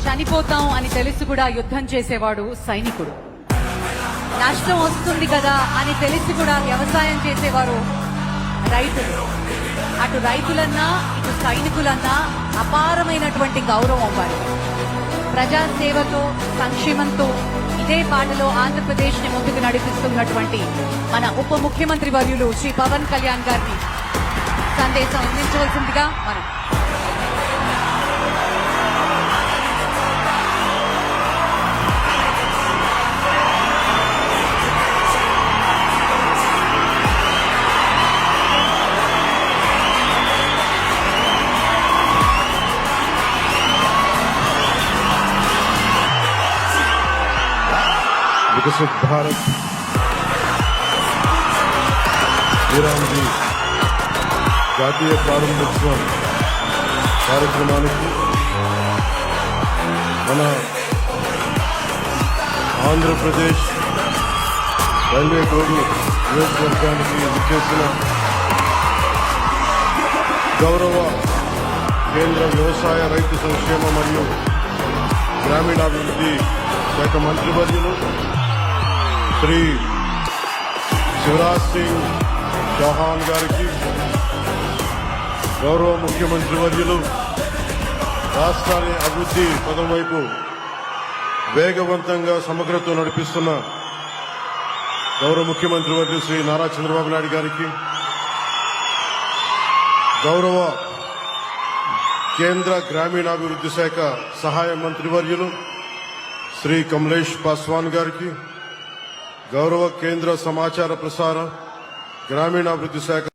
చనిపోతాం అని తెలిసి కూడా యుద్ధం చేసేవాడు సైనికుడు. నష్టం వస్తుంది కదా అని తెలిసి కూడా వ్యవసాయం చేసేవారు రైతులు. అటు రైతులన్నా ఇటు సైనికులన్నా అపారమైనటువంటి గౌరవం వారు. ప్రజాసేవతో సంక్షేమంతో ఇదే పాటలో ఆంధ్రప్రదేశ్ ని ముందుకు నడిపిస్తున్నటువంటి మన ఉప ముఖ్యమంత్రి వర్యులు శ్రీ పవన్ కళ్యాణ్ గారిని సందేశం అందించవలసిందిగా మనం विकसित भारत శ్రీరామ్జీ జాతీయ ప్రారంభోత్సవం కార్యక్రమానికి మన ఆంధ్రప్రదేశ్ రైల్వే కోడు నియోజకవర్గానికి విచ్చేసిన గౌరవ కేంద్ర వ్యవసాయ రైతు సంక్షేమ మరియు గ్రామీణాభివృద్ధి శాఖ మంత్రివర్యులు శ్రీ శివరాజ్ సింగ్ చౌహాన్ గారికి, గౌరవ ముఖ్యమంత్రి వర్యులు రాష్ట్రాన్ని అభివృద్ధి పదం వైపు వేగవంతంగా సమగ్రతో నడిపిస్తున్న గౌరవ ముఖ్యమంత్రి వర్యులు శ్రీ నారా చంద్రబాబు నాయుడు గారికి, గౌరవ కేంద్ర గ్రామీణాభివృద్ధి శాఖ సహాయ మంత్రివర్యులు శ్రీ కమలేష్ పాస్వాన్ గారికి, గౌరవ కేంద్ర సమాచార ప్రసార గ్రామీణాభివృద్ధి శాఖ